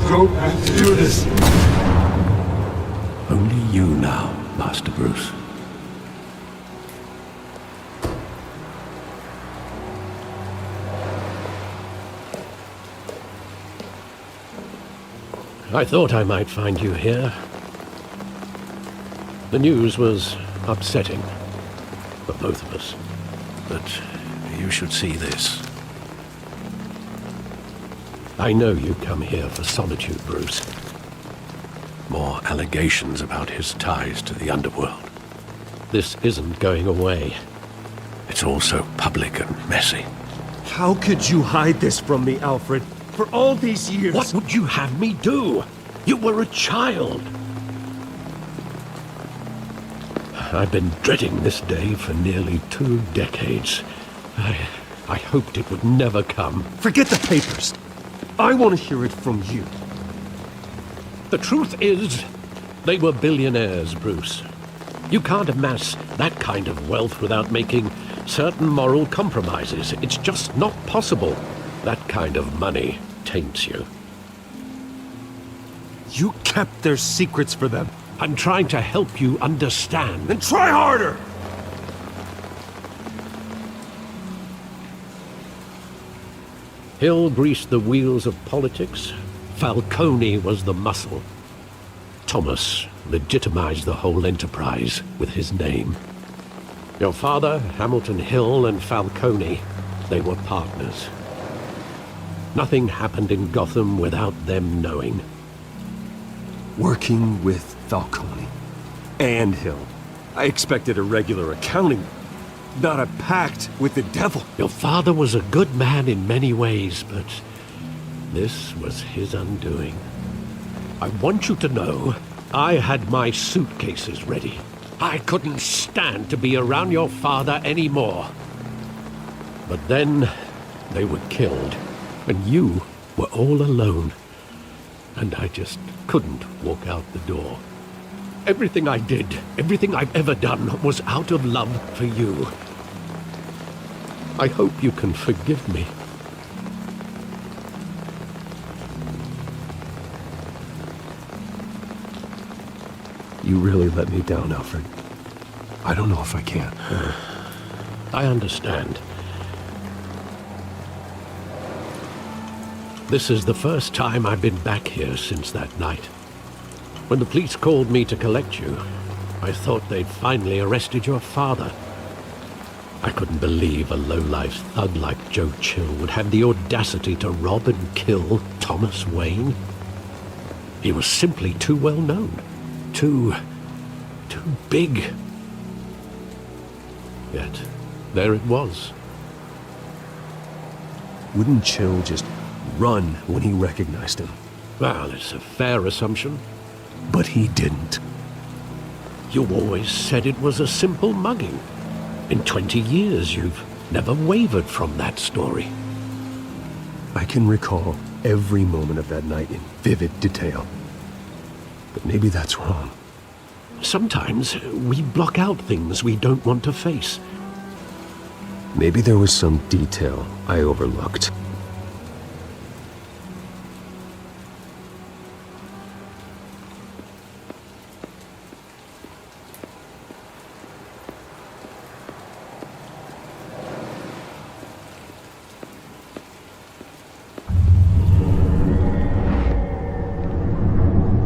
don't have to do this. Only you now, Master Bruce. I thought I might find you here. The news was upsetting for both of us. But you should see this. I know you come here for solitude, Bruce. More allegations about his ties to the underworld. This isn't going away. It's all so public and messy. How could you hide this from me, Alfred? For all these years... What would you have me do? You were a child. I've been dreading this day for nearly 2 decades. I hoped it would never come. Forget the papers. I want to hear it from you. The truth is, they were billionaires, Bruce. You can't amass that kind of wealth without making certain moral compromises. It's just not possible. That kind of money taints you. You kept their secrets for them. I'm trying to help you understand. Then try harder! Hill greased the wheels of politics. Falcone was the muscle. Thomas legitimized the whole enterprise with his name. Your father, Hamilton Hill, and Falcone, they were partners. Nothing happened in Gotham without them knowing. Working with Falcone and Hill. I expected a regular accounting, not a pact with the devil. Your father was a good man in many ways, but this was his undoing. I want you to know, I had my suitcases ready. I couldn't stand to be around your father anymore. But then, they were killed, and you were all alone. And I just couldn't walk out the door. Everything I did, everything I've ever done, was out of love for you. I hope you can forgive me. You really let me down, Alfred. I don't know if I can. I understand. This is the first time I've been back here since that night. When the police called me to collect you, I thought they'd finally arrested your father. I couldn't believe a low-life thug like Joe Chill would have the audacity to rob and kill Thomas Wayne. He was simply too well known. Too big. Yet, there it was. Wouldn't Chill just run when he recognized him? Well, it's a fair assumption. But he didn't. You always said it was a simple mugging. In 20 years, you've never wavered from that story. I can recall every moment of that night in vivid detail. But maybe that's wrong. Sometimes we block out things we don't want to face. Maybe there was some detail I overlooked.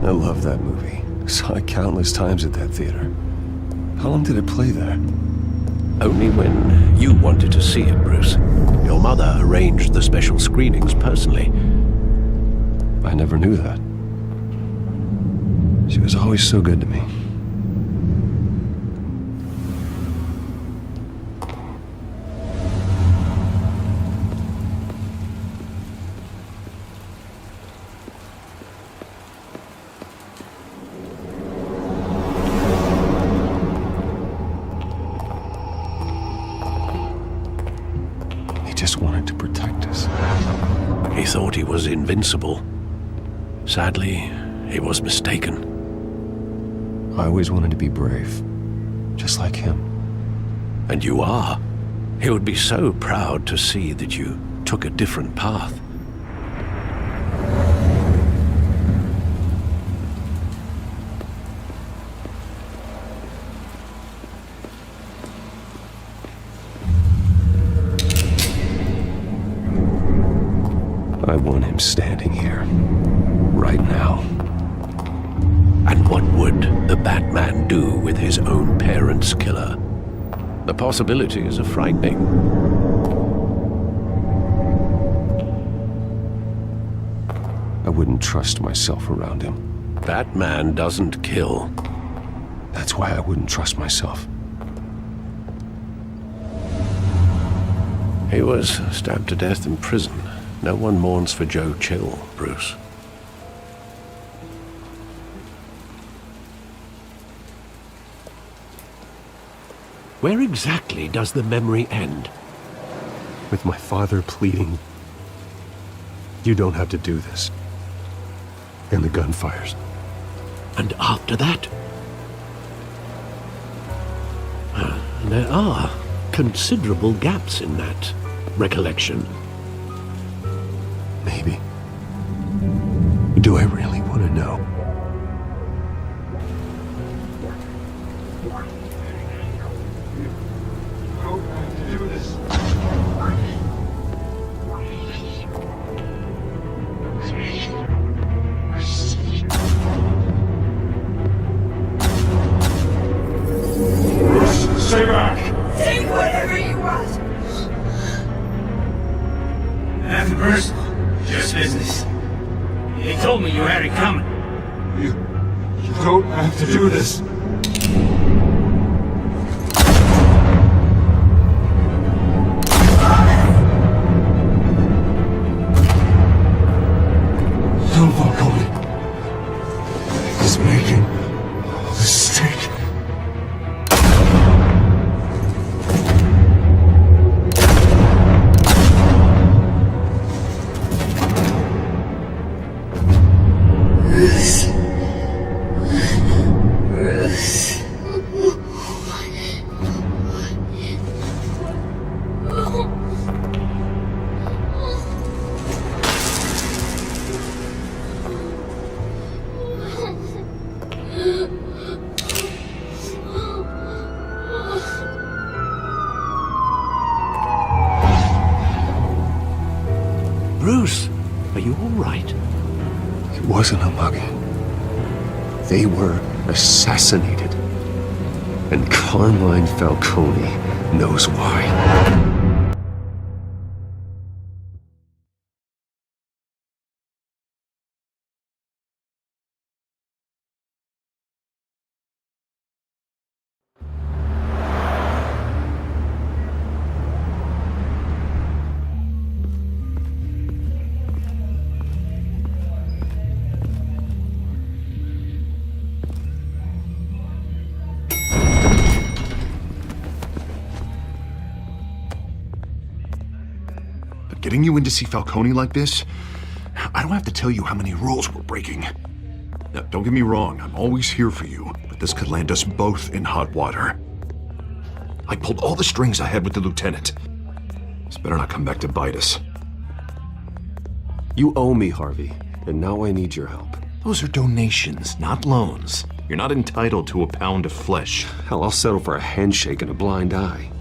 I love that movie. Saw it countless times at that theater. How long did it play there? Only when you wanted to see it, Bruce. Your mother arranged the special screenings personally. I never knew that. She was always so good to me. Just wanted to protect us. He thought he was invincible. Sadly, he was mistaken. I always wanted to be brave, just like him. And you are. He would be so proud to see that you took a different path. I want him standing here, right now. And what would the Batman do with his own parents' killer? The possibilities are frightening. I wouldn't trust myself around him. Batman doesn't kill. That's why I wouldn't trust myself. He was stabbed to death in prison. No one mourns for Joe Chill, Bruce. Where exactly does the memory end? With my father pleading, "You don't have to do this." And the gun fires. And after that? There are considerable gaps in that recollection. Maybe. Do I really want to know? Stay back! Say whatever you want! Nothing personal, just business. They told me you had it coming. You don't have to do this. Don't walk away. He's making a mistake. Bruce, are you all right? It wasn't a mugging. They were assassinated. And Carmine Falcone knows why. Getting you in to see Falcone like this, I don't have to tell you how many rules we're breaking. Now, don't get me wrong, I'm always here for you, but this could land us both in hot water. I pulled all the strings I had with the lieutenant. This better not come back to bite us. You owe me, Harvey, and now I need your help. Those are donations, not loans. You're not entitled to a pound of flesh. Hell, I'll settle for a handshake and a blind eye.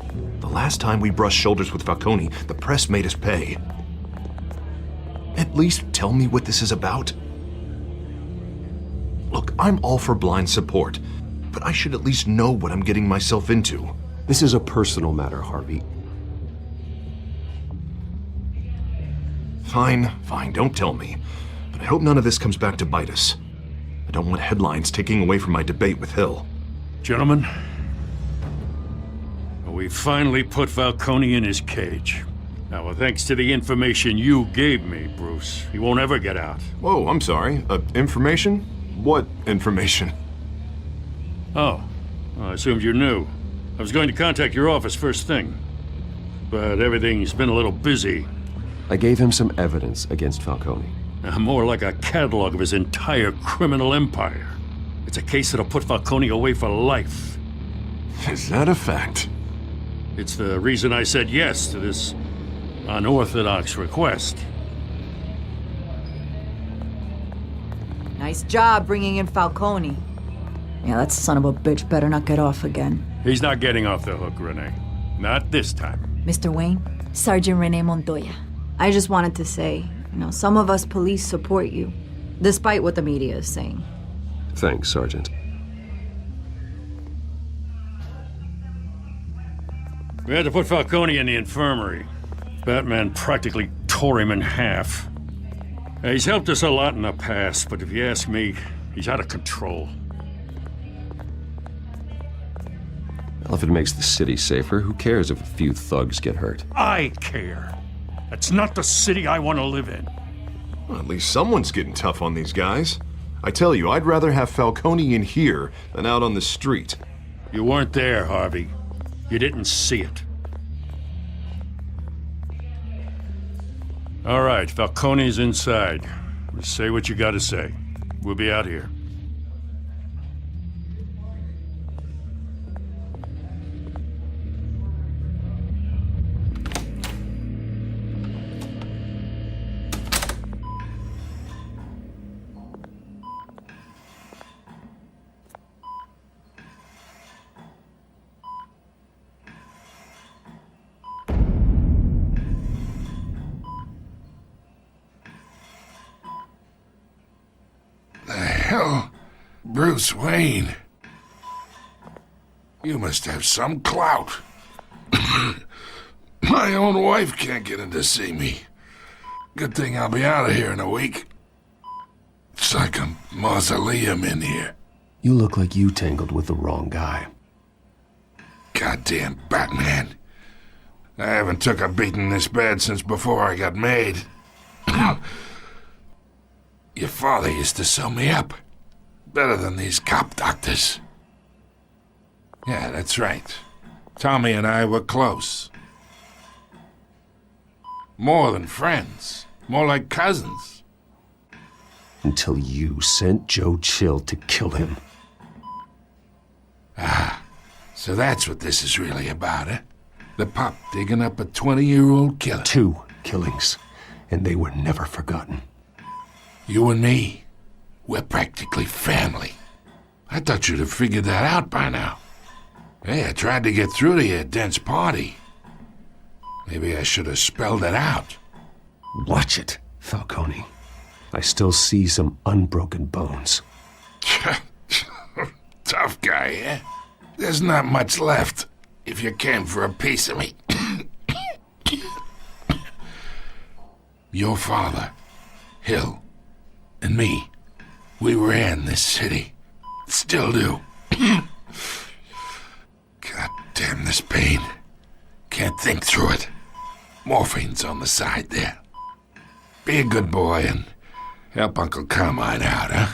The last time we brushed shoulders with Falcone, the press made us pay. At least tell me what this is about. Look, I'm all for blind support, but I should at least know what I'm getting myself into. This is a personal matter, Harvey. Fine, don't tell me. But I hope none of this comes back to bite us. I don't want headlines taking away from my debate with Hill. Gentlemen, we finally put Falcone in his cage. Now, thanks to the information you gave me, Bruce, he won't ever get out. Whoa, I'm sorry. Information? What information? Oh, I assumed you knew. I was going to contact your office first thing, but everything's been a little busy. I gave him some evidence against Falcone. More like a catalog of his entire criminal empire. It's a case that'll put Falcone away for life. Is that a fact? It's the reason I said yes to this unorthodox request. Nice job bringing in Falcone. Yeah, that son of a bitch better not get off again. He's not getting off the hook, Renee. Not this time. Mr. Wayne, Sergeant Renee Montoya. I just wanted to say, Some of us police support you, despite what the media is saying. Thanks, Sergeant. We had to put Falcone in the infirmary. Batman practically tore him in half. He's helped us a lot in the past, but if you ask me, he's out of control. Well, if it makes the city safer, who cares if a few thugs get hurt? I care. That's not the city I want to live in. Well, at least someone's getting tough on these guys. I tell you, I'd rather have Falcone in here than out on the street. You weren't there, Harvey. You didn't see it. All right, Falcone's inside. Just say what you gotta say. We'll be out here. Hell, Bruce Wayne. You must have some clout. My own wife can't get in to see me. Good thing I'll be out of here in a week. It's like a mausoleum in here. You look like you tangled with the wrong guy. Goddamn Batman. I haven't took a beating this bad since before I got made. Your father used to sew me up. Better than these cop doctors. Yeah, that's right. Tommy and I were close. More than friends. More like cousins. Until you sent Joe Chill to kill him. So that's what this is really about, eh? The pup digging up a 20-year-old killer. 2 killings, and they were never forgotten. You and me, we're practically family. I thought you'd have figured that out by now. Hey, I tried to get through to your dense party. Maybe I should have spelled it out. Watch it, Falcone. I still see some unbroken bones. Tough guy, eh? There's not much left if you came for a piece of me. Your father, Hill, and me, we ran this city. Still do. God damn this pain. Can't think through it. Morphine's on the side there. Be a good boy and help Uncle Carmine out, huh?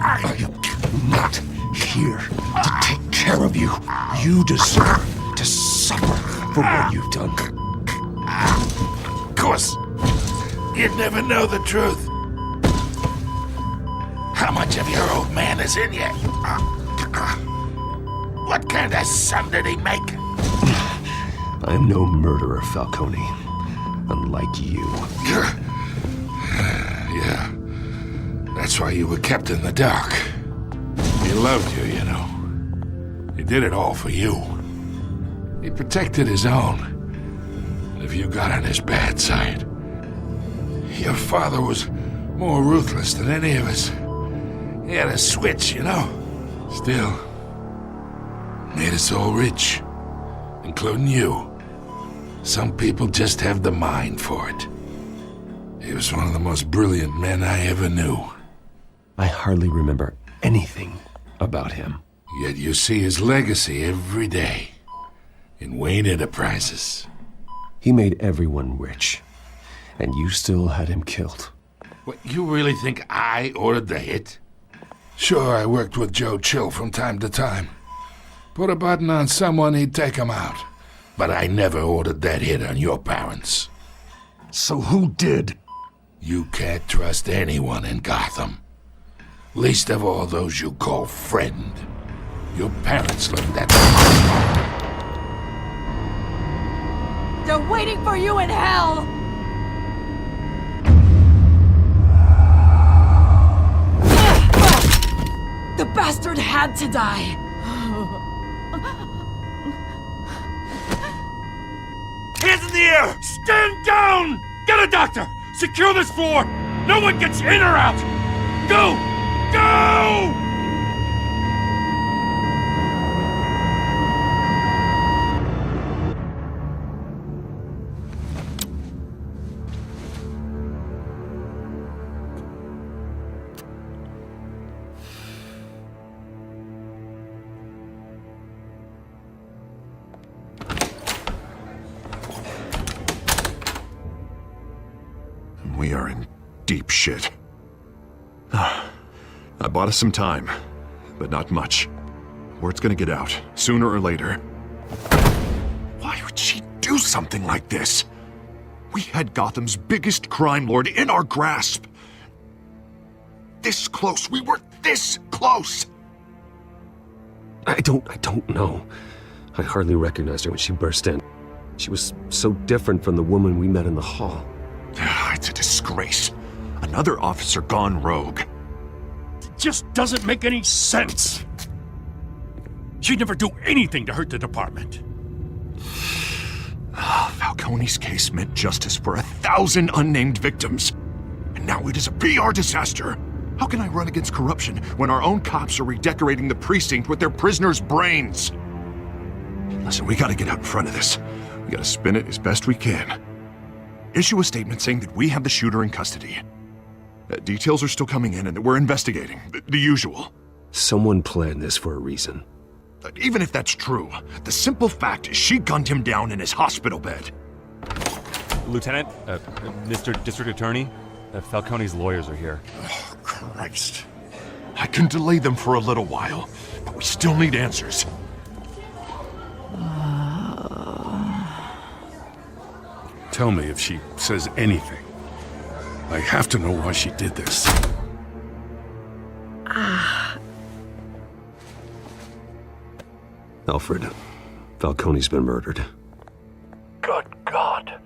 I am not here to take care of you. You deserve to suffer for what you've done. Of course, you'd never know the truth. How much of your old man is in you? What kind of son did he make? I'm no murderer, Falcone. Unlike you. Yeah. That's why you were kept in the dark. He loved you, you know. He did it all for you. He protected his own. And if you got on his bad side, your father was more ruthless than any of us. He had a switch, you know. Still, made us all rich, including you. Some people just have the mind for it. He was one of the most brilliant men I ever knew. I hardly remember anything about him. Yet you see his legacy every day in Wayne Enterprises. He made everyone rich, and you still had him killed. What, you really think I ordered the hit? Sure, I worked with Joe Chill from time to time. Put a button on someone, he'd take him out. But I never ordered that hit on your parents. So who did? You can't trust anyone in Gotham. Least of all those you call friend. Your parents learned that. They're waiting for you in hell! had to die. Hands in the air! Stand down! Get a doctor! Secure this floor! No one gets in or out! Go! Go! We are in deep shit. I bought us some time, but not much. Word's gonna get out, sooner or later. Why would she do something like this? We had Gotham's biggest crime lord in our grasp. This close. We were this close. I don't know. I hardly recognized her when she burst in. She was so different from the woman we met in the hall. It's a disgrace. Another officer gone rogue. It just doesn't make any sense. She'd never do anything to hurt the department. Falcone's case meant justice for 1,000 unnamed victims. And now it is a PR disaster. How can I run against corruption when our own cops are redecorating the precinct with their prisoners' brains? Listen, we gotta get out in front of this. We gotta spin it as best we can. Issue a statement saying that we have the shooter in custody. Details are still coming in and that we're investigating. The usual. Someone planned this for a reason. Even if that's true, the simple fact is she gunned him down in his hospital bed. Lieutenant, Mr. District Attorney, Falcone's lawyers are here. Oh, Christ. I can delay them for a little while, but we still need answers. Tell me if she says anything. I have to know why she did this. Alfred, Falcone's been murdered. Good God.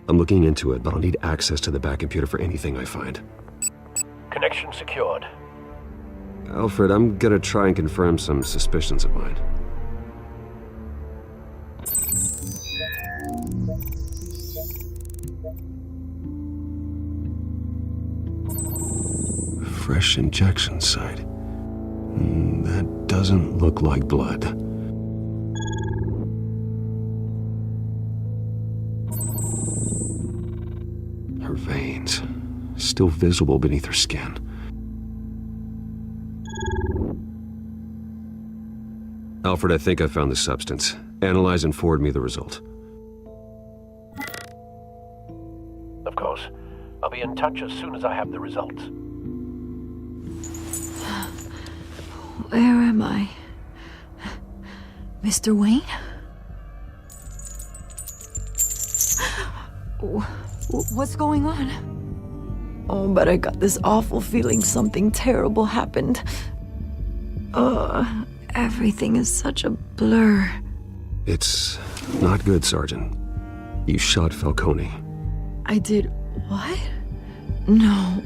I'm looking into it, but I'll need access to the back computer for anything I find. Connection secured. Alfred, I'm gonna try and confirm some suspicions of mine. Fresh injection site. That doesn't look like blood. Her veins, still visible beneath her skin. Alfred, I think I found the substance. Analyze and forward me the result. Of course. I'll be in touch as soon as I have the results. Where am I? Mr. Wayne? What's going on? Oh, but I got this awful feeling something terrible happened. Everything is such a blur. It's not good, Sergeant. You shot Falcone. I did what? No.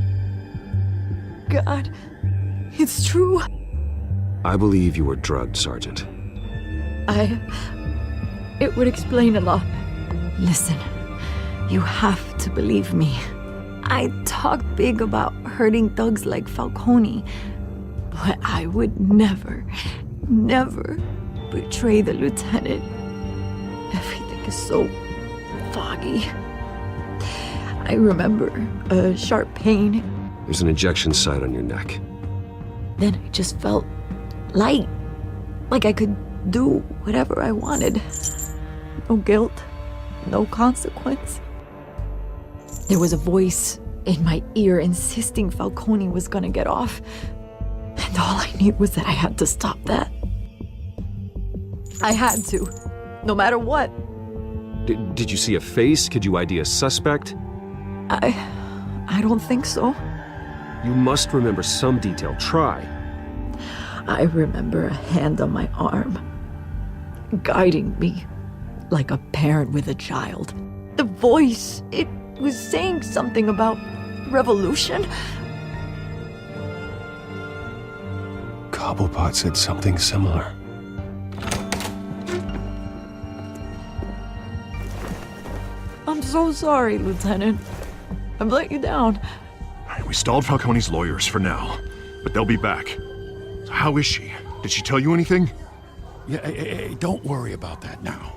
God, it's true. I believe you were drugged, Sergeant. It would explain a lot. Listen, you have to believe me. I talk big about hurting thugs like Falcone, but I would never betray the lieutenant. Everything is so foggy. I remember a sharp pain. There's an injection site on your neck. Then I just felt light, like I could do whatever I wanted. No guilt, no consequence. There was a voice in my ear insisting Falcone was gonna get off, and all I knew was that I had to stop that. I had to, no matter what. Did you see a face? Could you ID a suspect? I don't think so. You must remember some detail. Try. I remember a hand on my arm, guiding me like a parent with a child. The voice, it was saying something about revolution. Cobblepot said something similar. I'm so sorry, Lieutenant. I've let you down. We stalled Falcone's lawyers for now, but they'll be back. So how is she? Did she tell you anything? Yeah, hey, don't worry about that now.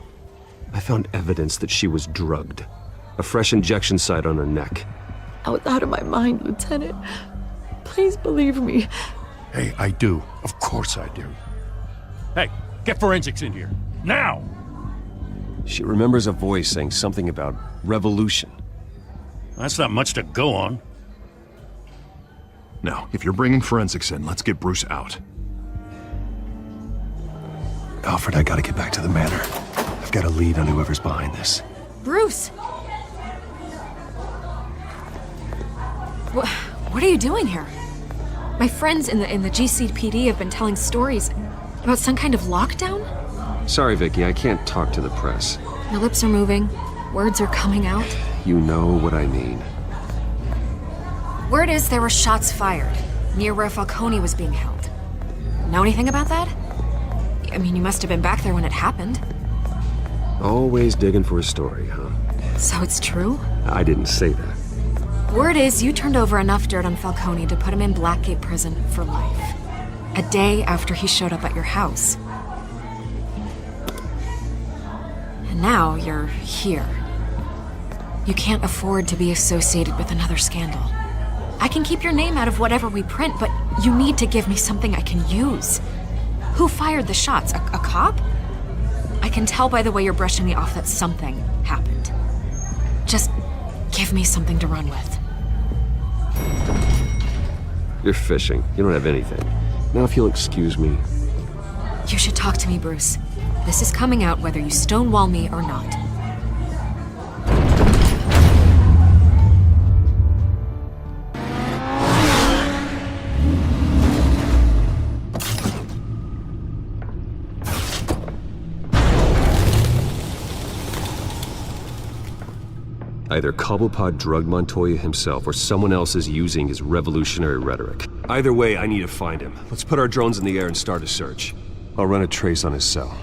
I found evidence that she was drugged. A fresh injection site on her neck. I was out of my mind, Lieutenant. Please believe me. Hey, I do. Of course I do. Hey, get forensics in here. Now! She remembers a voice saying something about revolution. That's not much to go on. Now, if you're bringing forensics in, let's get Bruce out. Alfred, I gotta get back to the manor. I've got a lead on whoever's behind this. Bruce! What are you doing here? My friends in the GCPD have been telling stories about some kind of lockdown? Sorry, Vicky, I can't talk to the press. Your lips are moving. Words are coming out. You know what I mean. Word is there were shots fired near where Falcone was being held. Know anything about that? I mean, you must have been back there when it happened. Always digging for a story, huh? So it's true? I didn't say that. Word is you turned over enough dirt on Falcone to put him in Blackgate Prison for life. A day after he showed up at your house. And now you're here. You can't afford to be associated with another scandal. I can keep your name out of whatever we print, but you need to give me something I can use. Who fired the shots? A cop? I can tell by the way you're brushing me off that something happened. Just give me something to run with. You're fishing. You don't have anything. Now if you'll excuse me. You should talk to me, Bruce. This is coming out whether you stonewall me or not. Either Cobblepot drugged Montoya himself or someone else is using his revolutionary rhetoric. Either way, I need to find him. Let's put our drones in the air and start a search. I'll run a trace on his cell.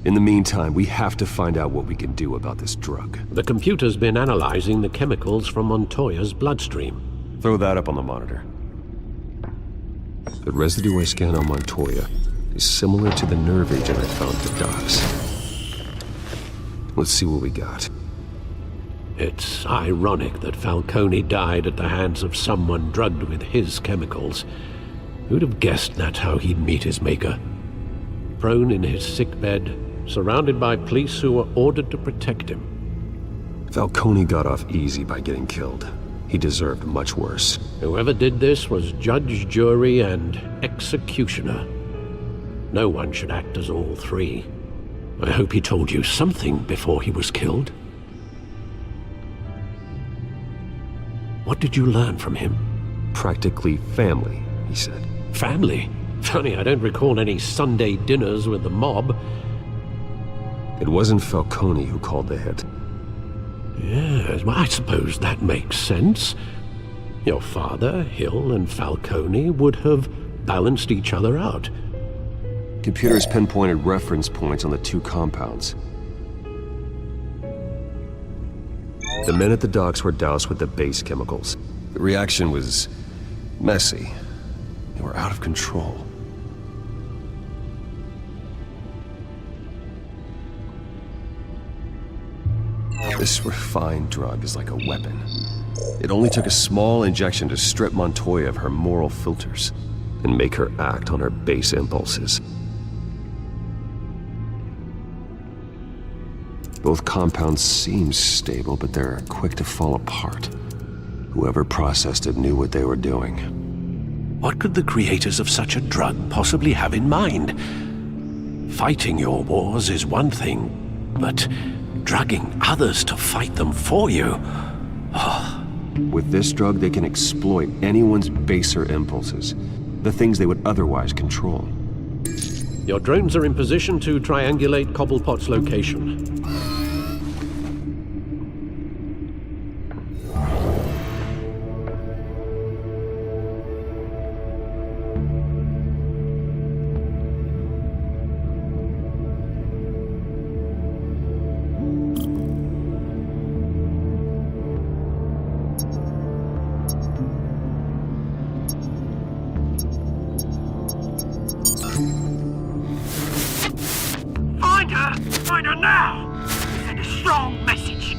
In the meantime, we have to find out what we can do about this drug. The computer's been analyzing the chemicals from Montoya's bloodstream. Throw that up on the monitor. The residue I scan on Montoya is similar to the nerve agent I found at the docks. Let's see what we got. It's ironic that Falcone died at the hands of someone drugged with his chemicals. Who'd have guessed that's how he'd meet his maker? Prone in his sickbed, surrounded by police who were ordered to protect him. Falcone got off easy by getting killed. He deserved much worse. Whoever did this was judge, jury, and executioner. No one should act as all three. I hope he told you something before he was killed. What did you learn from him? Practically family, he said. Family? Funny, I don't recall any Sunday dinners with the mob. It wasn't Falcone who called the hit. Yes, well, I suppose that makes sense. Your father, Hill, and Falcone would have balanced each other out. Computers pinpointed reference points on the two compounds. The men at the docks were doused with the base chemicals. The reaction was messy. They were out of control. This refined drug is like a weapon. It only took a small injection to strip Montoya of her moral filters and make her act on her base impulses. Both compounds seem stable, but they're quick to fall apart. Whoever processed it knew what they were doing. What could the creators of such a drug possibly have in mind? Fighting your wars is one thing, but drugging others to fight them for you? Oh. With this drug, they can exploit anyone's baser impulses, the things they would otherwise control. Your drones are in position to triangulate Cobblepot's location. find her now! Send a strong message.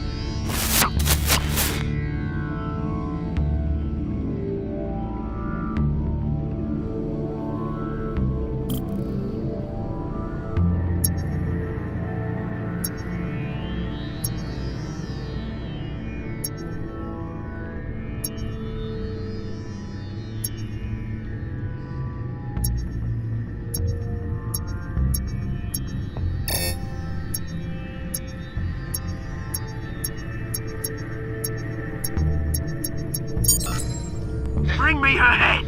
Bring me her head!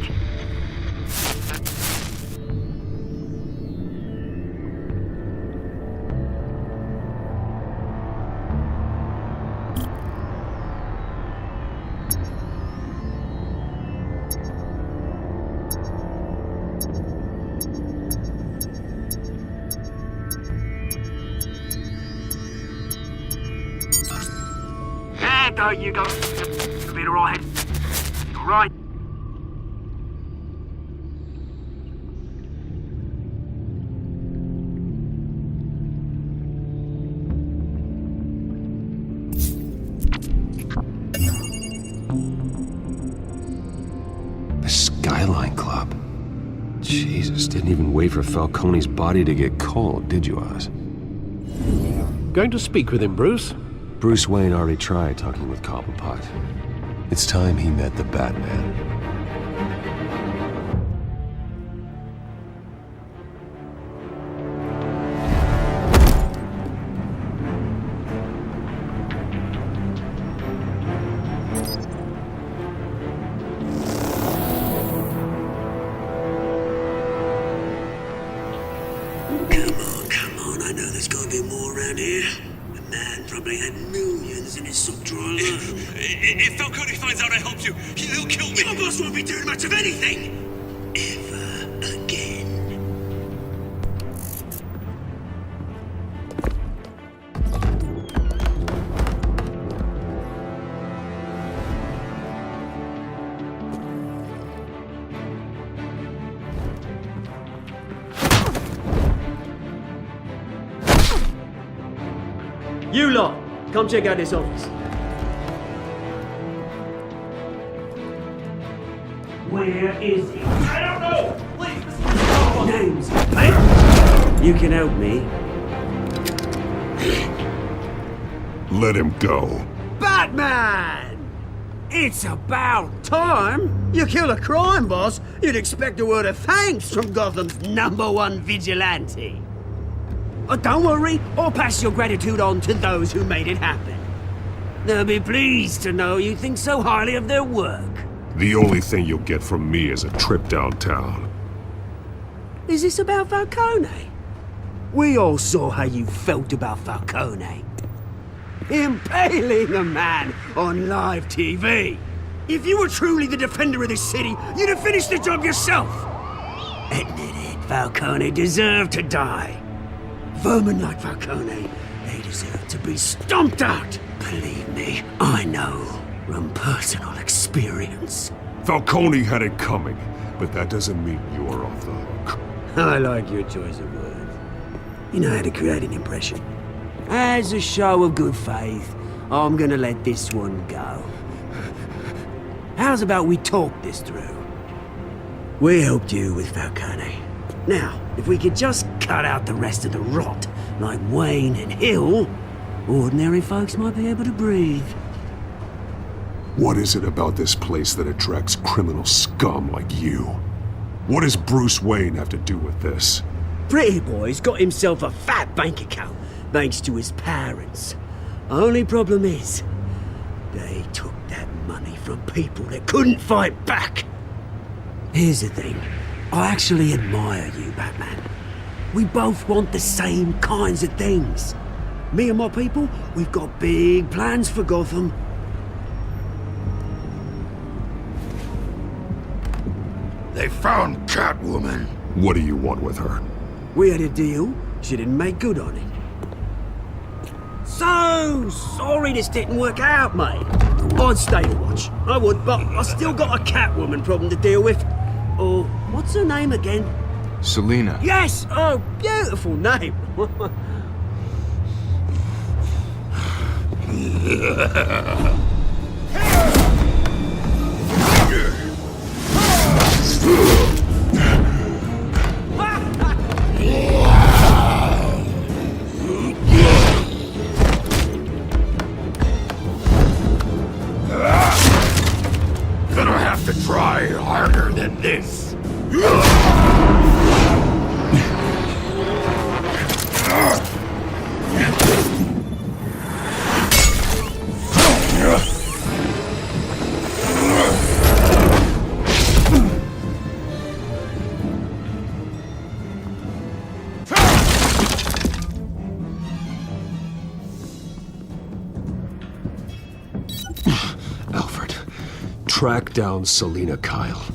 There you go. Be alright. Right. The Skyline Club. Jesus, didn't even wait for Falcone's body to get cold, did you, Oz? Going to speak with him, Bruce? Bruce Wayne already tried talking with Cobblepot. It's time he met the Batman. Come on, I know there's gotta be more around here. The man probably had millions in his sub drawer. If Falcone finds out I helped you, he'll kill me. Your boss won't be doing much of anything! Ever again. You lot, come check out this office. Where is he? I don't know! Please, Name's Bat. You can help me. Let him go. Batman! It's about time! You kill a crime boss, you'd expect a word of thanks from Gotham's #1 vigilante. Oh, don't worry, I'll pass your gratitude on to those who made it happen. They'll be pleased to know you think so highly of their work. The only thing you'll get from me is a trip downtown. Is this about Falcone? We all saw how you felt about Falcone. Impaling a man on live TV. If you were truly the defender of this city, you'd have finished the job yourself. Admit it, Falcone deserved to die. Vermin like Falcone, they deserve to be stomped out. Believe me, I know from personal experience. Falcone had it coming, but that doesn't mean you're off the hook. I like your choice of words. You know how to create an impression. As a show of good faith, I'm gonna let this one go. How's about we talk this through? We helped you with Falcone. Now, if we could just cut out the rest of the rot, like Wayne and Hill, ordinary folks might be able to breathe. What is it about this place that attracts criminal scum like you? What does Bruce Wayne have to do with this? Pretty Boy's got himself a fat bank account, thanks to his parents. Only problem is, they took that money from people that couldn't fight back. Here's the thing. I actually admire you, Batman. We both want the same kinds of things. Me and my people, we've got big plans for Gotham. They found Catwoman. What do you want with her? We had a deal. She didn't make good on it. So sorry this didn't work out, mate. I'd stay to watch. I would, but I still got a Catwoman problem to deal with. Oh, what's her name again? Selina. Yes! Oh, beautiful name. Gonna have to try harder than this. Alfred, track down Selina Kyle.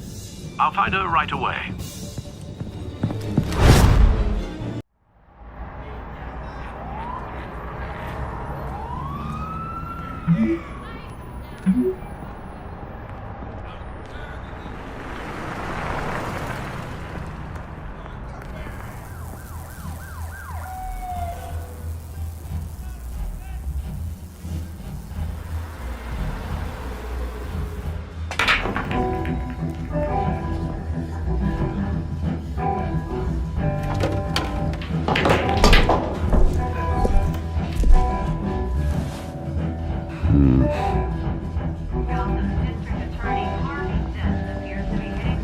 I'll find her right away.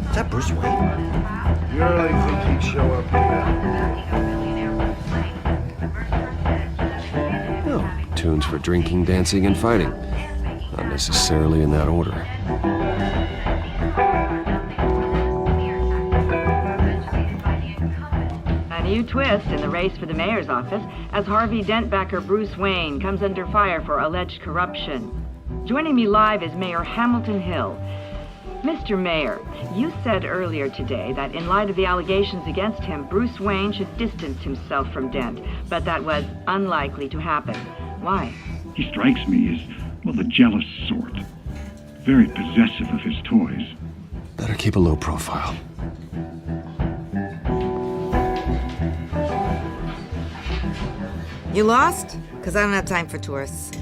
Is that Bruce Wayne? You really think he'd show up here? Oh, tunes for drinking, dancing, and fighting. Not necessarily in that order. A new twist in the race for the mayor's office as Harvey Dent backer Bruce Wayne comes under fire for alleged corruption. Joining me live is Mayor Hamilton Hill. Mr. Mayor, you said earlier today that in light of the allegations against him, Bruce Wayne should distance himself from Dent, but that was unlikely to happen. Why? He strikes me as, well, the jealous sort. Very possessive of his toys. Better keep a low profile. You lost? Because I don't have time for tourists.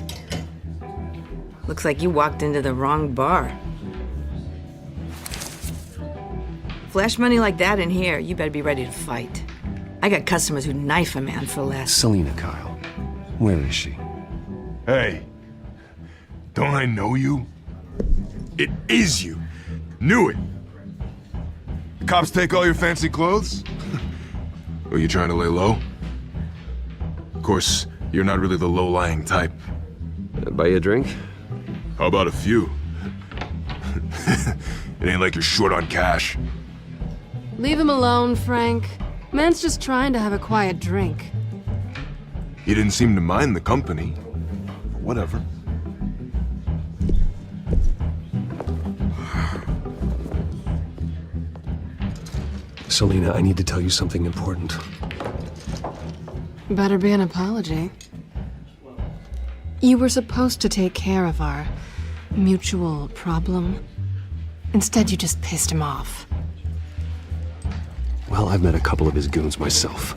Looks like you walked into the wrong bar. Flash money like that in here, you better be ready to fight. I got customers who'd knife a man for less. Selina Kyle. Where is she? Hey, don't I know you? It is you. Knew it. The cops take all your fancy clothes? Are you trying to lay low? Of course, you're not really the low-lying type. Buy you a drink? How about a few? It ain't like you're short on cash. Leave him alone, Frank. Man's just trying to have a quiet drink. He didn't seem to mind the company. Whatever. Selina, I need to tell you something important. Better be an apology. You were supposed to take care of our mutual problem. Instead, you just pissed him off. Well, I've met a couple of his goons myself.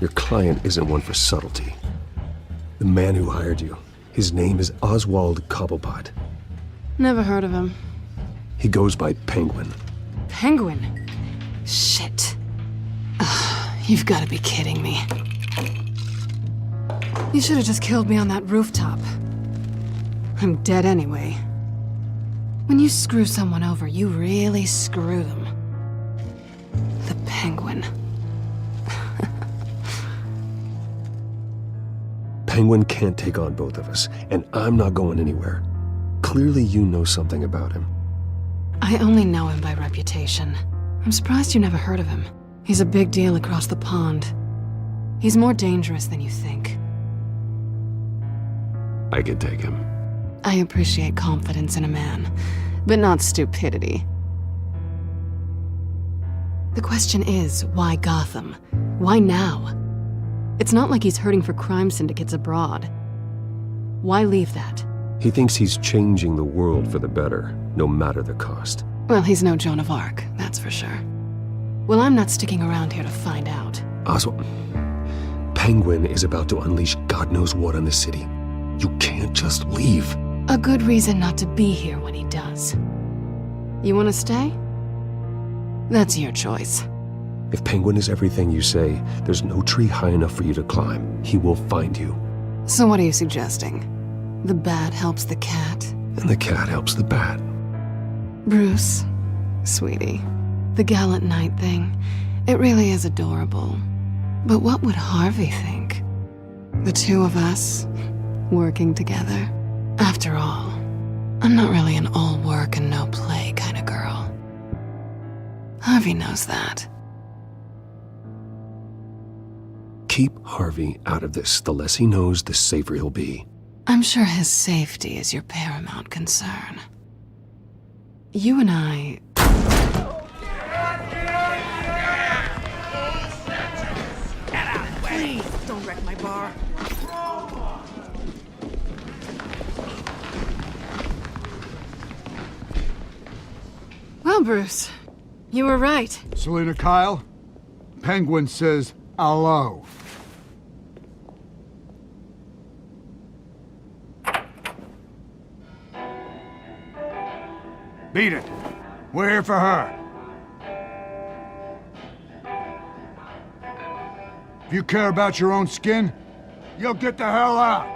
Your client isn't one for subtlety. The man who hired you, his name is Oswald Cobblepot. Never heard of him. He goes by Penguin. Penguin? Shit. Ugh, you've got to be kidding me. You should have just killed me on that rooftop. I'm dead anyway. When you screw someone over, you really screw them. The Penguin. Penguin can't take on both of us, and I'm not going anywhere. Clearly you know something about him. I only know him by reputation. I'm surprised you never heard of him. He's a big deal across the pond. He's more dangerous than you think. I can take him. I appreciate confidence in a man, but not stupidity. The question is, why Gotham? Why now? It's not like he's hurting for crime syndicates abroad. Why leave that? He thinks he's changing the world for the better, no matter the cost. Well, he's no Joan of Arc, that's for sure. Well, I'm not sticking around here to find out. Oswald, Penguin is about to unleash God knows what on the city. You can't just leave. A good reason not to be here when he does. You want to stay? That's your choice. If Penguin is everything you say, there's no tree high enough for you to climb. He will find you. So what are you suggesting? The bat helps the cat? And the cat helps the bat. Bruce, sweetie, the gallant knight thing, it really is adorable. But what would Harvey think? The two of us, working together. After all, I'm not really an all work and no play kind of girl. Harvey knows that. Keep Harvey out of this. The less he knows, the safer he'll be. I'm sure his safety is your paramount concern. You and I... Please, don't wreck my bar. Well, Bruce, you were right. Selina Kyle, Penguin says hello. Beat it. We're here for her. If you care about your own skin, you'll get the hell out.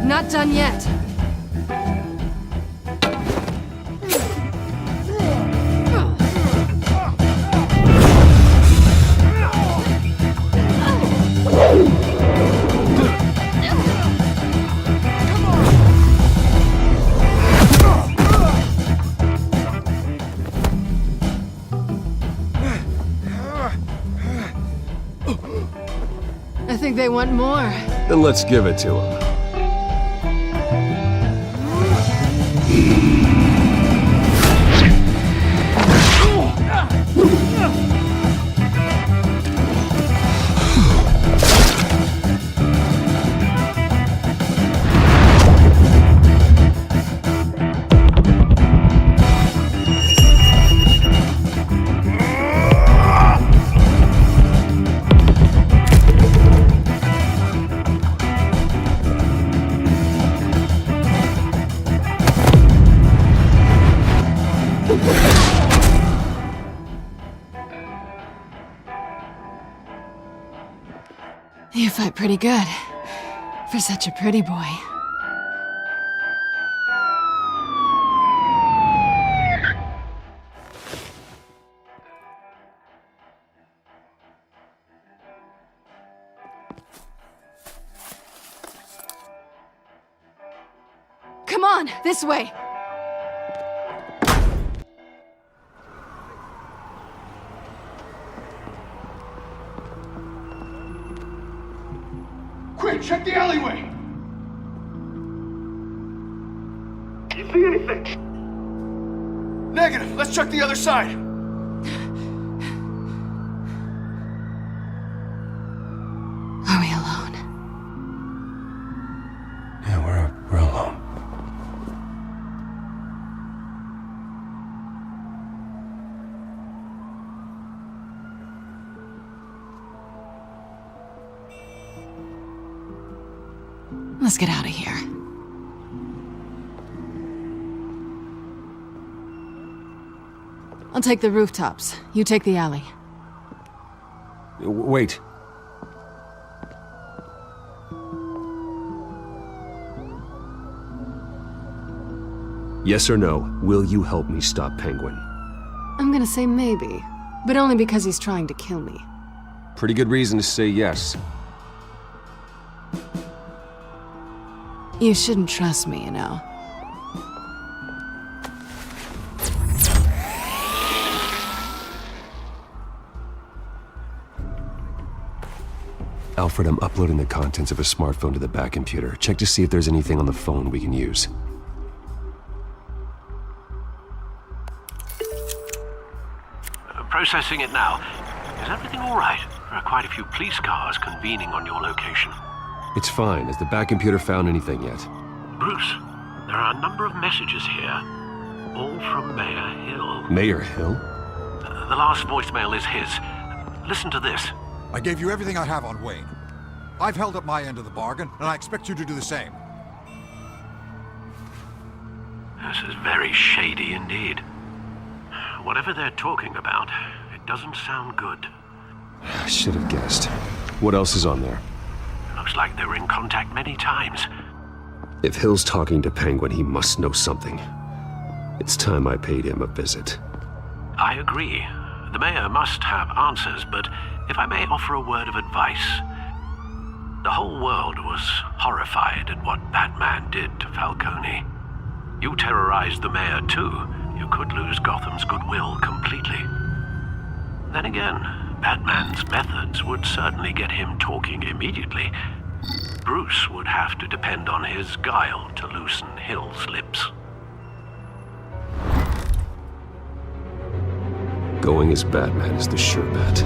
Not done yet. I think they want more. Then let's give it to him. You fight pretty good, for such a pretty boy. Come on, this way! Quick, check the alleyway! You see anything? Negative. Let's check the other side. Are we alone? Yeah, we're alone. Let's get out of here. I'll take the rooftops. You take the alley. Wait. Yes or no, will you help me stop Penguin? I'm gonna say maybe, but only because he's trying to kill me. Pretty good reason to say yes. You shouldn't trust me, you know. Alfred, I'm uploading the contents of a smartphone to the back computer. Check to see if there's anything on the phone we can use. Processing it now. Is everything all right? There are quite a few police cars convening on your location. It's fine. Has the back computer found anything yet? Bruce, there are a number of messages here, all from Mayor Hill. Mayor Hill? The last voicemail is his. Listen to this. I gave you everything I have on Wayne. I've held up my end of the bargain, and I expect you to do the same. This is very shady indeed. Whatever they're talking about, it doesn't sound good. I should have guessed. What else is on there? Looks like they were in contact many times. If Hill's talking to Penguin, he must know something. It's time I paid him a visit. I agree. The mayor must have answers, but if I may offer a word of advice. The whole world was horrified at what Batman did to Falcone. You terrorized the mayor too. You could lose Gotham's goodwill completely. Then again, Batman's methods would certainly get him talking immediately. Bruce would have to depend on his guile to loosen Hill's lips. Going as Batman is the sure bet.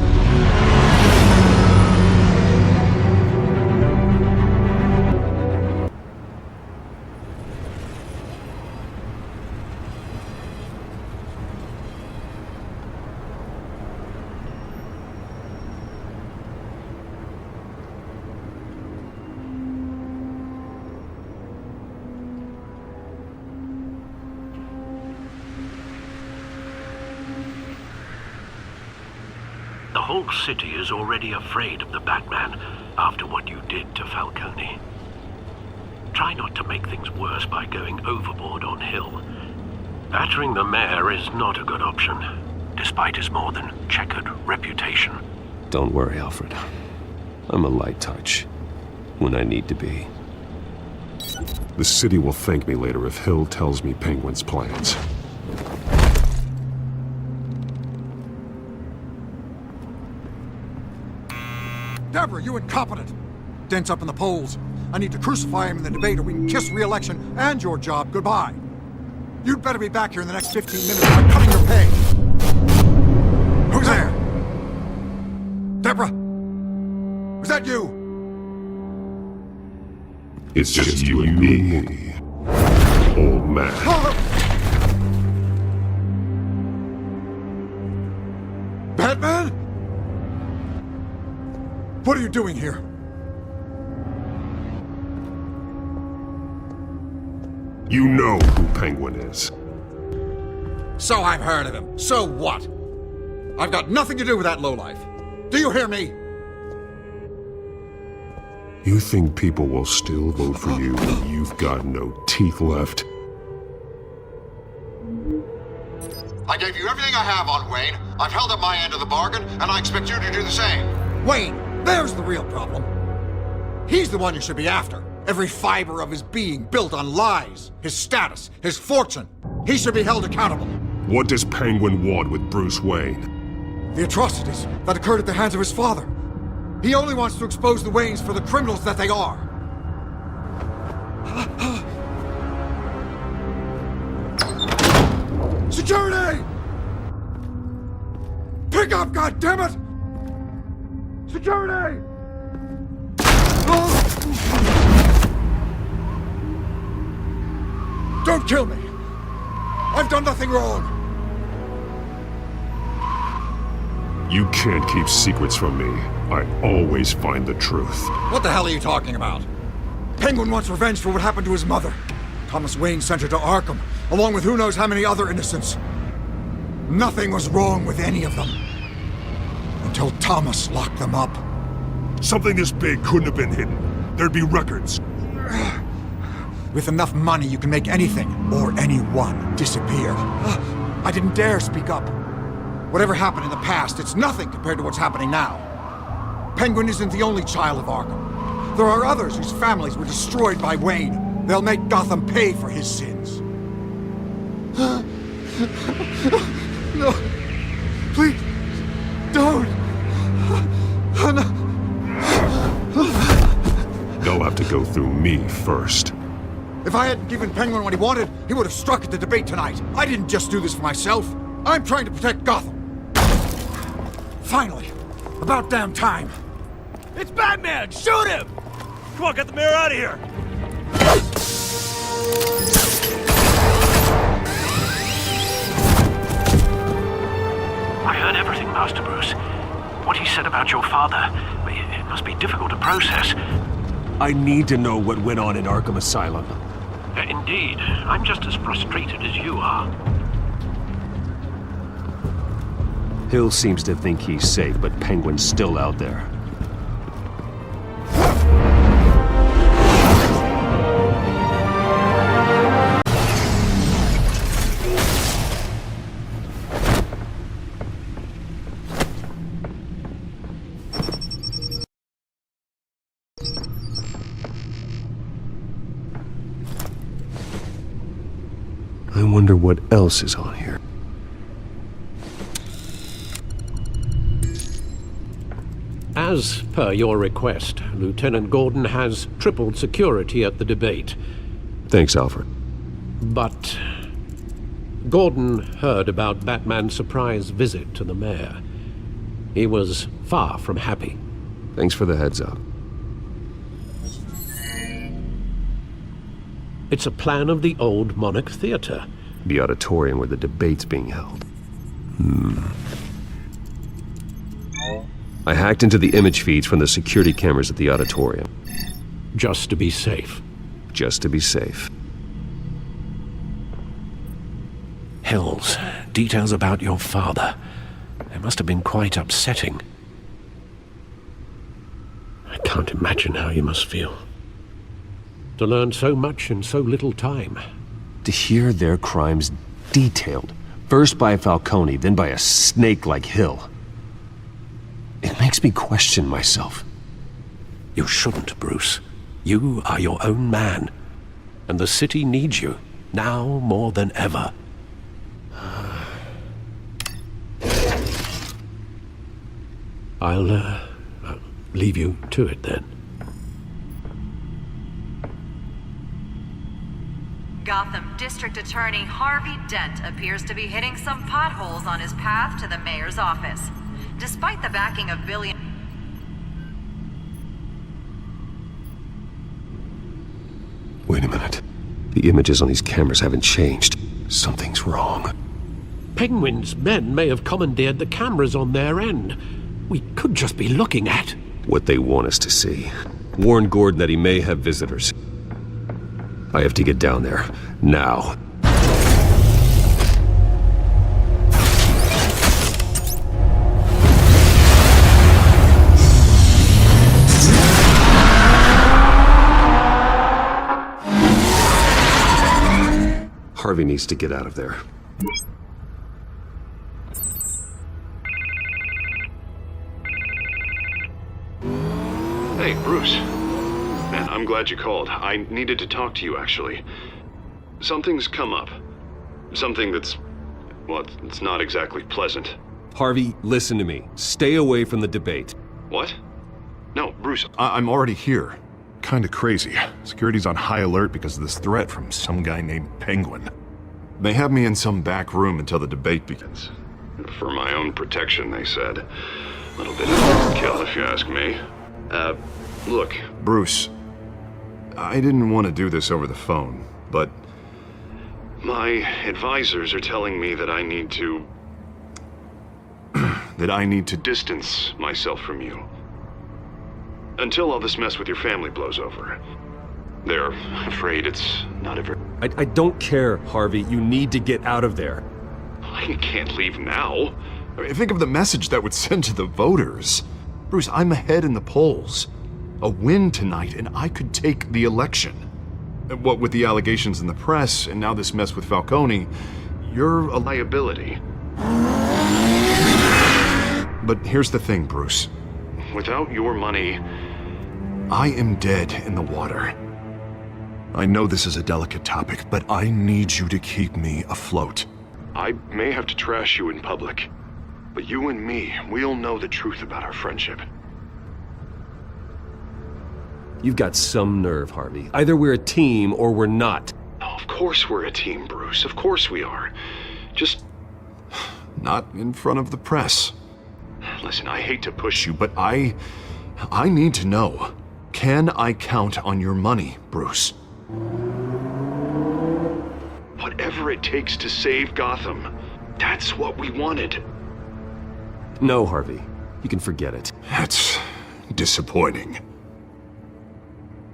The whole city is already afraid of the Batman after what you did to Falcone. Try not to make things worse by going overboard on Hill. Battering the mayor is not a good option, despite his more than checkered reputation. Don't worry, Alfred. I'm a light touch when I need to be. The city will thank me later if Hill tells me Penguin's plans. Deborah, you incompetent! Dent's up in the polls. I need to crucify him in the debate or we can kiss re-election and your job goodbye. You'd better be back here in the next 15 minutes or I'm cutting your pay. Who's there? Deborah? Was that you? It's just you and me, old man. Batman? What are you doing here? You know who Penguin is. So I've heard of him. So what? I've got nothing to do with that lowlife. Do you hear me? You think people will still vote for you when you've got no teeth left? I gave you everything I have on Wayne. I've held up my end of the bargain, and I expect you to do the same. Wayne, there's the real problem. He's the one you should be after. Every fiber of his being built on lies, his status, his fortune. He should be held accountable. What does Penguin want with Bruce Wayne? The atrocities that occurred at the hands of his father. He only wants to expose the Waynes for the criminals that they are. Security! Pick up, goddammit! Security! Don't kill me! I've done nothing wrong! You can't keep secrets from me. I always find the truth. What the hell are you talking about? Penguin wants revenge for what happened to his mother. Thomas Wayne sent her to Arkham, along with who knows how many other innocents. Nothing was wrong with any of them. Until Thomas locked them up. Something this big couldn't have been hidden. There'd be records. With enough money, you can make anything, or anyone, disappear. I didn't dare speak up. Whatever happened in the past, it's nothing compared to what's happening now. Penguin isn't the only child of Arkham. There are others whose families were destroyed by Wayne. They'll make Gotham pay for his sins. No. Please. Don't. No. They'll have to go through me first. If I hadn't given Penguin what he wanted, he would have struck at the debate tonight. I didn't just do this for myself. I'm trying to protect Gotham. Finally. About damn time. It's Batman! Shoot him! Come on, get the mayor out of here! I heard everything, Master Bruce. What he said about your father, it must be difficult to process. I need to know what went on in Arkham Asylum. Indeed. I'm just as frustrated as you are. Hill seems to think he's safe, but Penguin's still out there. I wonder what else is on here. As per your request, Lieutenant Gordon has tripled security at the debate. Thanks, Alfred. But Gordon heard about Batman's surprise visit to the mayor. He was far from happy. Thanks for the heads up. It's a plan of the old Monarch Theater. The auditorium where the debate's being held. I hacked into the image feeds from the security cameras at the auditorium. Just to be safe. Just to be safe. Hills, details about your father. It must have been quite upsetting. I can't imagine how you must feel. To learn so much in so little time. To hear their crimes detailed, first by Falcone, then by a snake like Hill. It makes me question myself. You shouldn't, Bruce. You are your own man. And the city needs you, now more than ever. I'll leave you to it then. Gotham District Attorney Harvey Dent appears to be hitting some potholes on his path to the mayor's office. Despite the backing of billion... Wait a minute. The images on these cameras haven't changed. Something's wrong. Penguin's men may have commandeered the cameras on their end. We could just be looking at... what they want us to see. Warn Gordon that he may have visitors. I have to get down there. Now. Harvey needs to get out of there. Hey, Bruce. Man, I'm glad you called. I needed to talk to you, actually. Something's come up. Something that's... well, it's not exactly pleasant. Harvey, listen to me. Stay away from the debate. What? No, Bruce, I'm already here. Kinda crazy. Security's on high alert because of this threat from some guy named Penguin. They have me in some back room until the debate begins. For my own protection, they said. A little bit of overkill, if you ask me. Look, Bruce, I didn't want to do this over the phone, but my advisors are telling me that I need to... that I need to distance myself from you. Until all this mess with your family blows over. They're afraid it's not ever... I don't care, Harvey. You need to get out of there. I can't leave now. I mean, think of the message that would send to the voters. Bruce, I'm ahead in the polls. A win tonight, and I could take the election. What with the allegations in the press, and now this mess with Falcone, you're a liability. But here's the thing, Bruce. Without your money, I am dead in the water. I know this is a delicate topic, but I need you to keep me afloat. I may have to trash you in public, but you and me, we'll know the truth about our friendship. You've got some nerve, Harvey. Either we're a team or we're not. Oh, of course we're a team, Bruce. Of course we are. Just not in front of the press. Listen, I hate to push you, but I need to know. Can I count on your money, Bruce? Whatever it takes to save Gotham. That's what we wanted. No, Harvey. You can forget it. That's disappointing.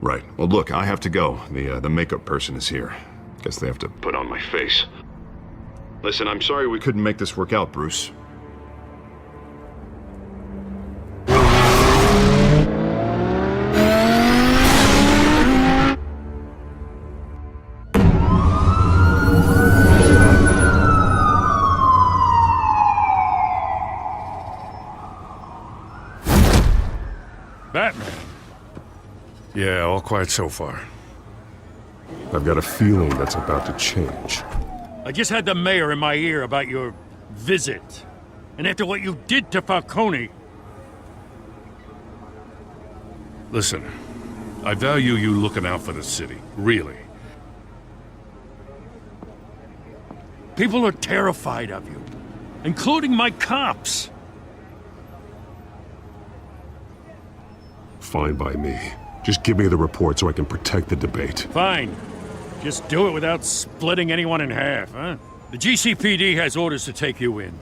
Right. Well, look, I have to go. The makeup person is here. Guess they have to put on my face. Listen, I'm sorry we couldn't make this work out, Bruce. Batman. Yeah, all quiet so far. I've got a feeling that's about to change. I just had the mayor in my ear about your visit. And after what you did to Falcone... Listen, I value you looking out for the city, really. People are terrified of you, including my cops. Fine by me. Just give me the report so I can protect the debate. Fine. Just do it without splitting anyone in half, huh? The GCPD has orders to take you in.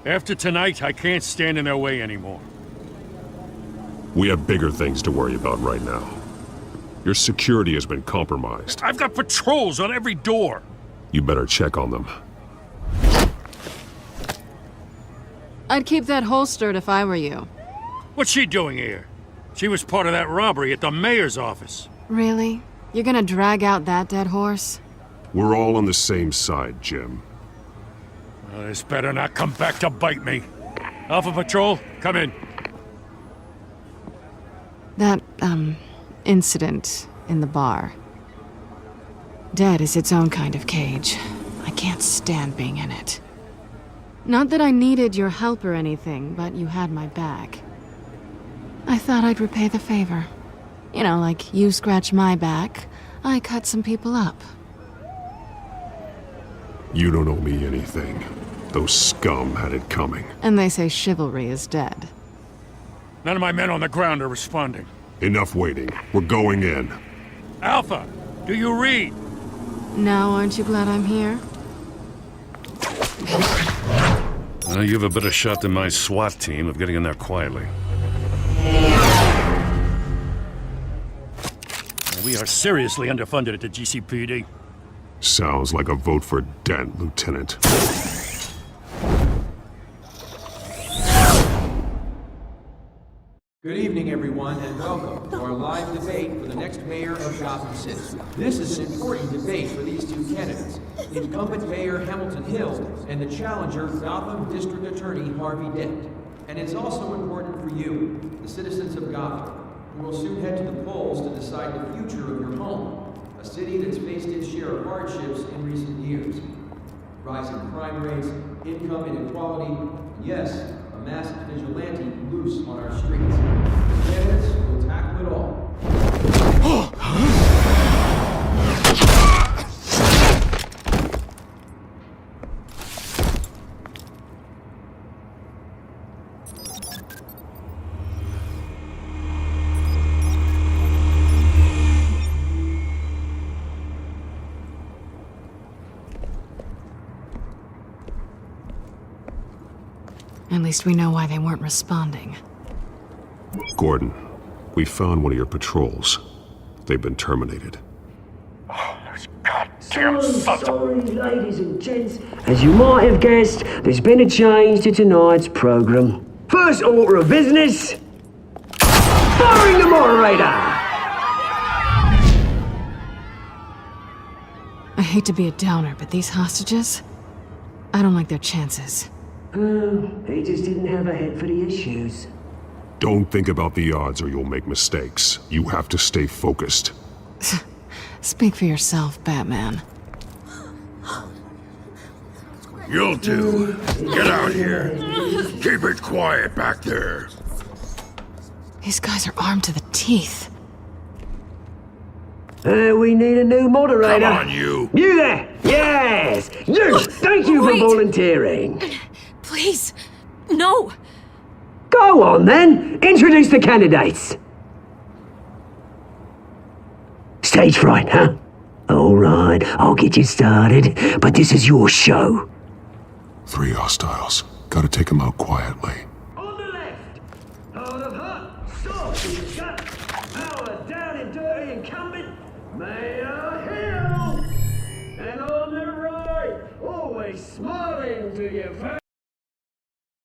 After tonight, I can't stand in their way anymore. We have bigger things to worry about right now. Your security has been compromised. I've got patrols on every door. You better check on them. I'd keep that holstered if I were you. What's she doing here? She was part of that robbery at the mayor's office. Really? You're gonna drag out that dead horse? We're all on the same side, Jim. Well, this better not come back to bite me. Alpha Patrol, come in. That, incident in the bar. Dead is its own kind of cage. I can't stand being in it. Not that I needed your help or anything, but you had my back. I thought I'd repay the favor. You know, like you scratch my back, I cut some people up. You don't owe me anything. Those scum had it coming. And they say chivalry is dead. None of my men on the ground are responding. Enough waiting. We're going in. Alpha, do you read? Now aren't you glad I'm here? Well, you have a better shot than my SWAT team of getting in there quietly. We are seriously underfunded at the GCPD. Sounds like a vote for Dent, Lieutenant. Good evening, everyone, and welcome to our live debate for the next mayor of Gotham City. This is an important debate for these two candidates, incumbent Mayor Hamilton Hill and the challenger, Gotham District Attorney Harvey Dent. And it's also important for you, the citizens of Gotham, who will soon head to the polls to decide the future of your home, a city that's faced its share of hardships in recent years. Rising crime rates, income inequality, and yes, a masked vigilante loose on our streets. The candidates will tackle it all. At least we know why they weren't responding. Gordon, we found one of your patrols. They've been terminated. Oh, those damn son. Sorry, ladies and gents. As you might have guessed, there's been a change to tonight's program. First order of business, firing the moderator! I hate to be a downer, but these hostages, I don't like their chances. He just didn't have a head for the issues. Don't think about the odds or you'll make mistakes. You have to stay focused. Speak for yourself, Batman. You'll do. Get out here. Keep it quiet back there. These guys are armed to the teeth. We need a new moderator. Come on, you. You there! Yes! You! Thank you for volunteering. Please, no. Go on, then. Introduce the candidates. Stage fright, huh? All right, I'll get you started, but this is your show. 3 hostiles. Gotta take them out quietly. On the left, out of hot, soft in the gut, power down and dirty incumbent, Mayor Hill. And on the right, always smiling to your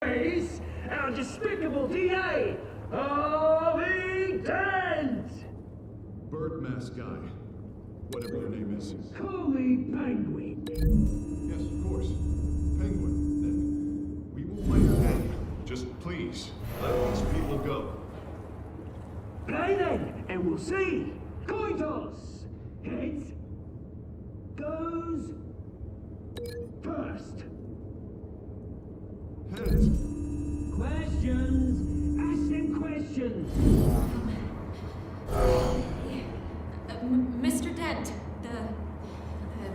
face, our despicable DA, Harvey Dent. Bird mask guy. Whatever your name is. Call me Penguin. Yes, of course. Penguin. Then we will wait then. Just please, let these people go. Play then, and we'll see. Coin toss. Heads goes first. Heads. Questions. Ask them questions. Mr. Dent,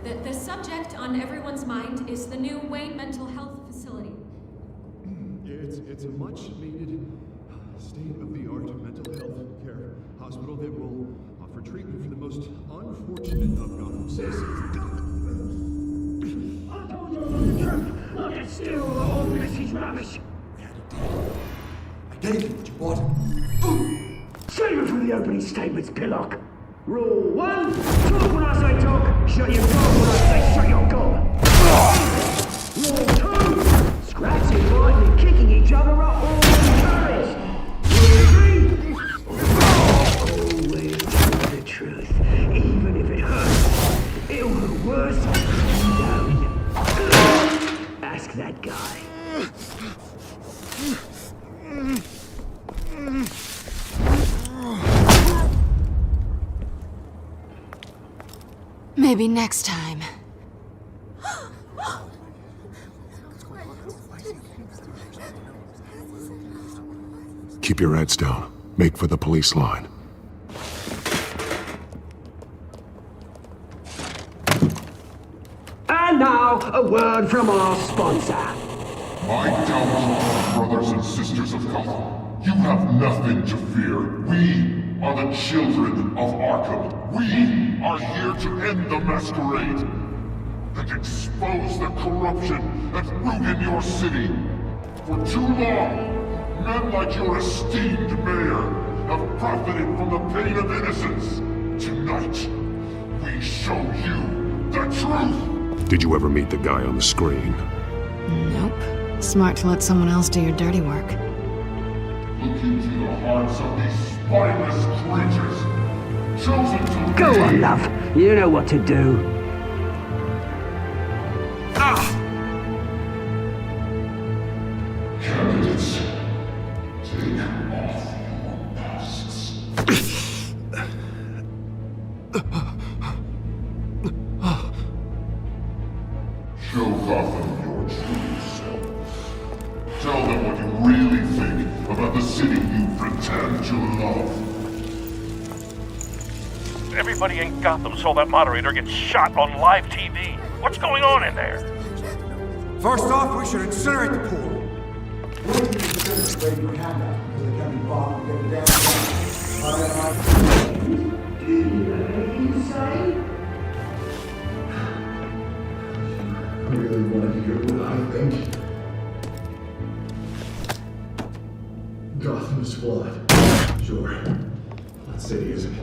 the subject on everyone's mind is the new Wayne Mental Health Facility. It's a much-needed, state-of-the-art mental health care hospital that will offer treatment for the most unfortunate of Gotham citizens. I told you about the truth. I can steal the whole message rubbish. I gave you what you wanted. Save it for the opening statements, Pillock. Rule 1, talk when I say talk, shut your gob when I say shut your gob. Rule 2, scratching, biting, and kicking each other up all encouraged. Rule 3, always tell the truth, even if it hurts. It'll hurt worse if you don't. Ask that guy. Maybe next time. Keep your heads down. Make for the police line. And now, a word from our sponsor. My downtrodden brothers and sisters of Gotham, you have nothing to fear. We are the children of Arkham. We are here to end the masquerade and expose the corruption that ruined your city. For too long, men like your esteemed mayor have profited from the pain of innocence. Tonight, we show you the truth. Did you ever meet the guy on the screen? Nope. Smart to let someone else do your dirty work. Look into the hearts of these spineless creatures, chosen to Go on, love. You know what to do. Candidates, take off your masks. Show Gotham your true self. Tell them what you really think about the city you pretend to love. Everybody in Gotham saw that moderator get shot on live TV. What's going on in there? First off, we should incinerate the pool. I really want to hear what I think. Gotham is flawed. Sure. That city isn't.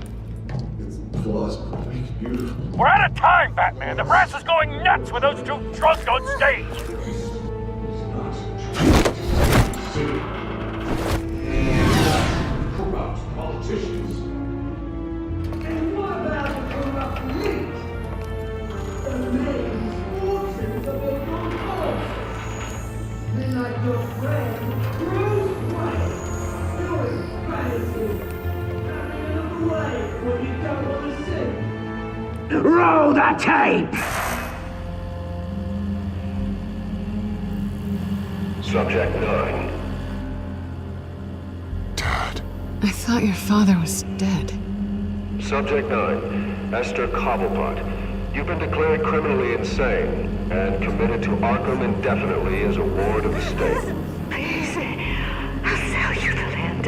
Claws make beautiful. We're out of time, Batman! The brass is going nuts with those two drunks on stage! Corrupt politicians. And what about the corrupt elite? The main fortunes of the concourse. Men like your friend, Bruce Wayne, doing crazy. Having a way when you don't want to see. Roll the tape! Subject 9. I thought your father was dead. Subject 9. Esther Cobblepot. You've been declared criminally insane and committed to Arkham indefinitely as a ward of the state. Please, I'll sell you the land.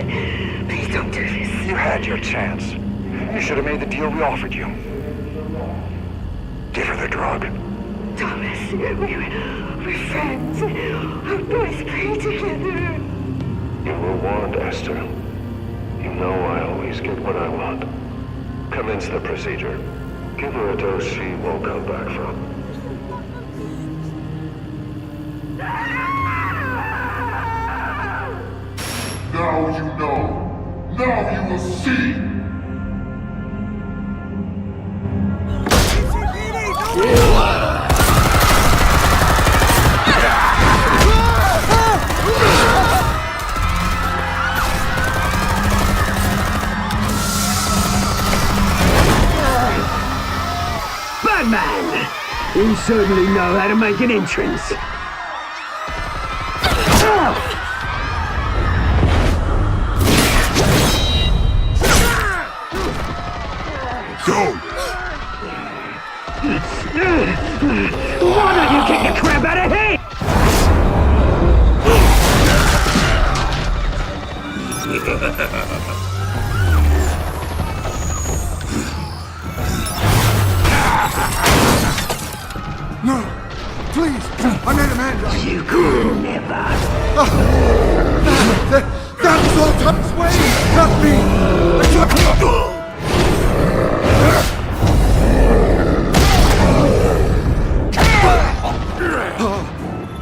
Please don't do this. You had your chance. You should have made the deal we offered you. Give her the drug. Thomas, we're friends. Our boys play together. You were warned, Esther. You know I always get what I want. Commence the procedure. Give her a dose she won't come back from. Now you know. Now you will see. Batman! You certainly know how to make an entrance. Go! Why don't you kick the crap out of him? No! Please! I made a man! You could never! That was all Thomas Wayne! Not me!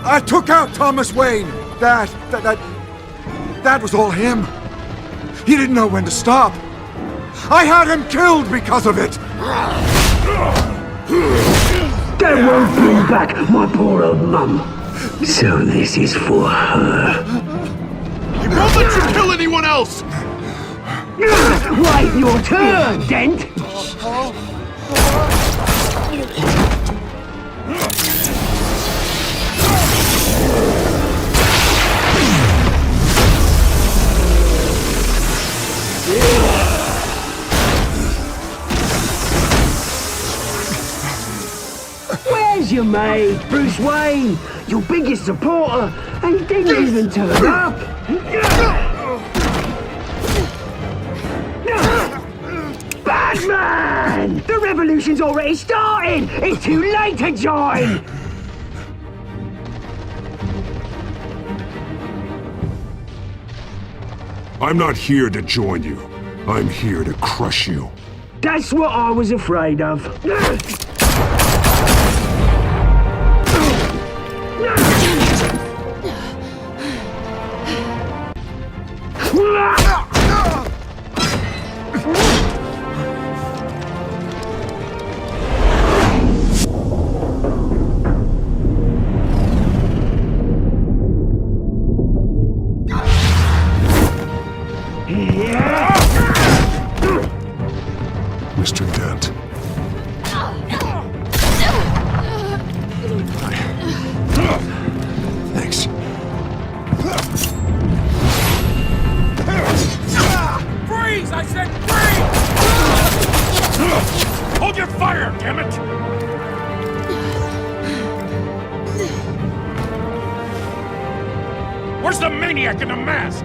I took out Thomas Wayne! That was all him! He didn't know when to stop! I had him killed because of it! That won't bring back my poor old mum. So this is for her. He won't let you kill anyone else! Wait your turn, Dent! Where's your mate, Bruce Wayne? Your biggest supporter, and he didn't even turn up. Batman! The revolution's already started! It's too late to join! I'm not here to join you. I'm here to crush you. That's what I was afraid of. Mr. Dent. Thanks. Freeze! I said freeze! Hold your fire, damn it! Where's the maniac in the mask?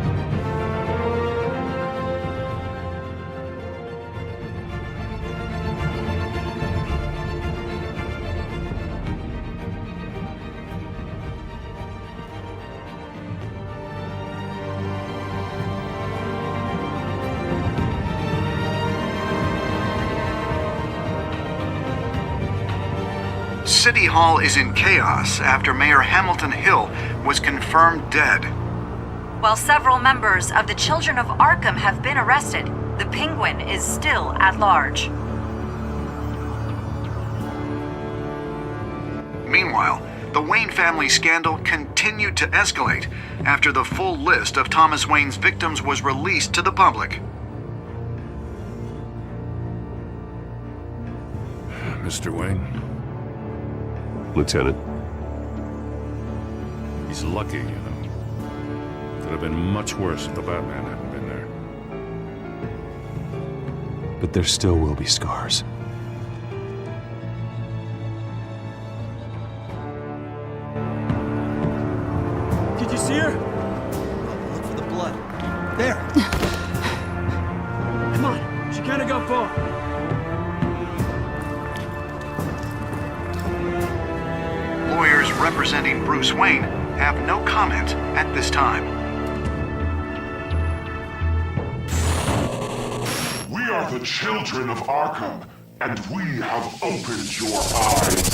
City Hall is in chaos after Mayor Hamilton Hill was confirmed dead. While several members of the Children of Arkham have been arrested, the Penguin is still at large. Meanwhile, the Wayne family scandal continued to escalate after the full list of Thomas Wayne's victims was released to the public. Mr. Wayne? Lieutenant. He's lucky, you know. Could have been much worse if the Batman hadn't been there. But there still will be scars. Did you see her? Look for the blood. There. Come on. She can't go far. Lawyers representing Bruce Wayne have no comment at this time. We are the children of Arkham, and we have opened your eyes.